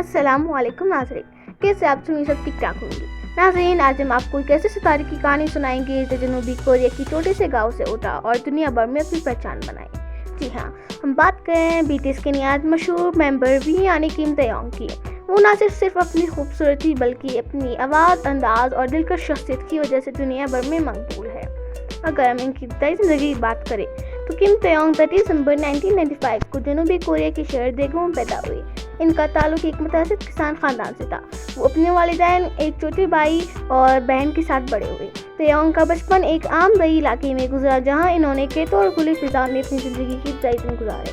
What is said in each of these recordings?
अस्सलाम वालेकुम नाज़रीन, कैसे आप सुनी सब ठीक ठाक होंगी। नाज़रीन, आज हम आपको एक ऐसे सितारे की कहानी सुनाएंगे जो जनूबी कोरिया की छोटे से गांव से उठा और दुनिया भर में अपनी पहचान बनाई। जी हाँ, हम बात करें बीटीएस के निहायत मशहूर मेंबर वी यानी किम तयंग की। वो ना सिर्फ अपनी खूबसूरती बल्कि अपनी आवाज़, अंदाज और दिलकश शख्सियत की वजह से दुनिया भर में मकबूल है। अगर हम इनकी ibtidai ज़िंदगी की बात करें तो किम तयंग 30 दिसंबर 1995 को जनूबी कोरिया के शहर देगों में पैदा हुई। इनका ताल्लुक एक मुतवस्सित किसान ख़ानदान से था। वो अपने वालिदैन, एक छोटे भाई और बहन के साथ बड़े हुए। तयंग का बचपन एक आम दही इलाके में गुजरा जहाँ इन्होंने खेतों और खुली फिजा में अपनी ज़िंदगी की ibtidai दिन गुजारे।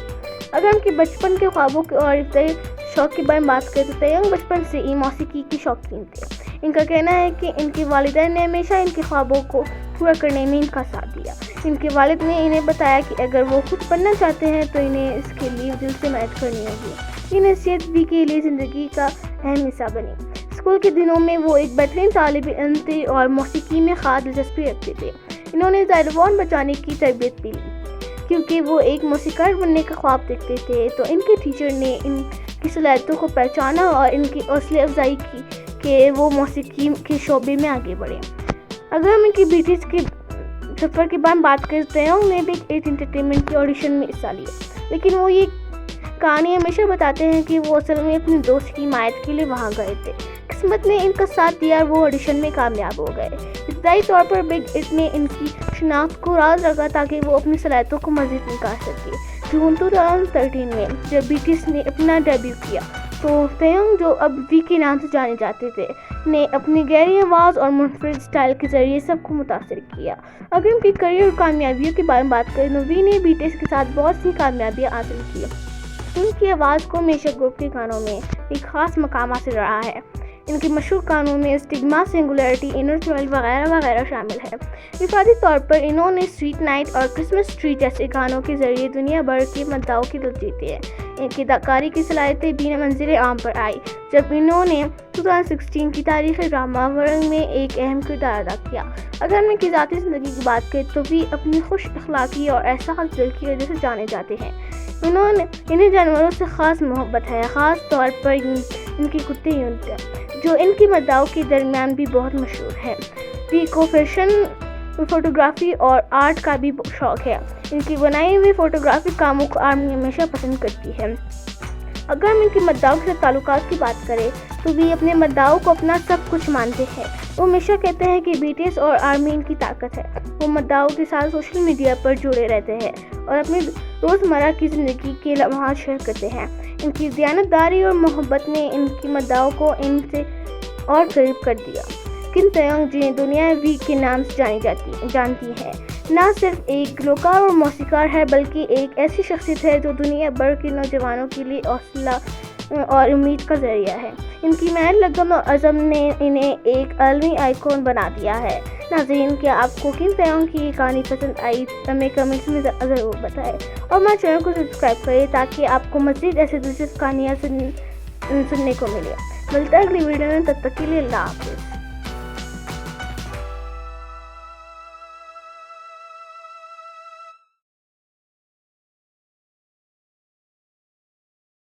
अगर उनके बचपन के ख्वाबों और ibtidai शौक़ के बारे में बात करें तो तयंग बचपन से ही मौसीकी की शौकीन थे। इनका कहना है कि इनके वालिदैन ने हमेशा इनके ख्वाबों को पूरा करने में इनका साथ दिया। इनके वालिद ने इन्हें बताया कि अगर वो खुद पढ़ना चाहते हैं तो इन्हें इसके लिए दिल से मेहनत करनी होगी। ये नसीहत भी के लिए ज़िंदगी का अहम हिस्सा बनी। स्कूल के दिनों में वो एक बेहतरीन तालिब इल्म थे और मौसीकी में ख़ास दिलचस्पी रखते थे। इन्होंने ज़ायलोफोन बजाने की तरबियत भी ली क्योंकि वो एक मौसीकार बनने का ख्वाब देखते थे। तो इनके टीचर ने इनकी सलाहियतों को पहचाना और इनकी हौसला अफजाई की कि वो मौसीकी के शोबे में आगे बढ़े। अगर हम इनकी बीटीएस के सफ़र के बारे में बात करें तो तयंग ने भी एक एंटरटेनमेंट के ऑडिशन में हिस्सा लिया, लेकिन वो ये कहानी हमेशा बताते हैं कि वो असल में अपने दोस्त की हिमायत के लिए वहाँ गए थे। किस्मत ने इनका साथ दिया और वो ऑडिशन में कामयाब हो गए। इब्तदाई तौर पर बिग हिट ने इनकी शनाख्त को राज रखा ताकि वो अपनी सलाहियतों को मज़ीद निखार सके। जून 2013 में जब बीटीएस ने अपना डेब्यू किया तो तयंग, जो अब वी के नाम से जाने जाते थे, ने अपनी गहरी आवाज़ और मुनफरिद स्टाइल के ज़रिए सबको मुतासिर किया। अगर उनकी करियर और कामयाबियों के बारे में बात करें तो वी ने बीटीएस के साथ बहुत सी कामयाबियाँ हासिल की। इनकी आवाज़ को हमेशा ग्रुप के गानों में एक ख़ास मकाम हासिल रहा है। इनके मशहूर गानों में स्टिग्मा, सिंगुलैरिटी, इनर चाइल्ड वगैरह वगैरह शामिल है। इफादी तौर पर इन्होंने स्वीट नाइट और क्रिसमस ट्री जैसे गानों के ज़रिए दुनिया भर के मद्दाओं की दिल जीते हैं। इनकी अदाकारी की सलाहियतें भी मंजिल आम पर आई जब इन्होंने 2016 की तारीख़ी ड्रामा वरंग में एक अहम किरदार अदा किया। अगर हम इनकी ज़ाती ज़िंदगी की बात करें तो भी अपनी खुश अखलाकी और एहसास दिल की वजह से जाने जाते हैं। इन्हें जानवरों से ख़ास मोहब्बत है, ख़ास तौर पर इनके कुत्ते यूनिट जो इनकी मद्दाओं के दरमियान भी बहुत मशहूर है। वी को फैशन, फोटोग्राफी और आर्ट का भी शौक़ है। इनकी बनाई हुई फोटोग्राफी कामों को आर्मी हमेशा पसंद करती है। अगर हम इनके मद्दाओं के साथ ताल्लुकात की बात करें तो वे अपने मद्दाओं को अपना सब कुछ मानते हैं। वो हमेशा कहते हैं कि बीटीएस और आर्मी इनकी ताकत है। वो मद्दाओं के साथ सोशल मीडिया पर जुड़े रहते हैं और अपनी रोज़मर्रा की ज़िंदगी के लम्हात शेयर करते हैं। इनकी दयानतदारी और मोहब्बत ने इनकी मद्दाओं को इनसे और करीब कर दिया। किम तयंग, जिन्हें दुनिया वी के नाम से जानती है, ना सिर्फ एक ग्लोकार और मौसीकार है बल्कि एक ऐसी शख्सियत है जो दुनिया भर के नौजवानों के लिए हौसला और उम्मीद का ज़रिया है। इनकी मेहनत, लगन और अज़म ने इन्हें एक आलमी आइकॉन बना दिया है। नाज़रीन, क्या आपको किम तयंग की कहानी पसंद आई? हमें कमेंट्स में ज़रूर बताएं और हमारे चैनल को सब्सक्राइब करें ताकि आपको मज़ीद ऐसे दिलचस्प कहानियाँ सुनने को मिले। मिलता है अगली वीडियो में, तब तक के लिए अल्लाह हाफ़िज़।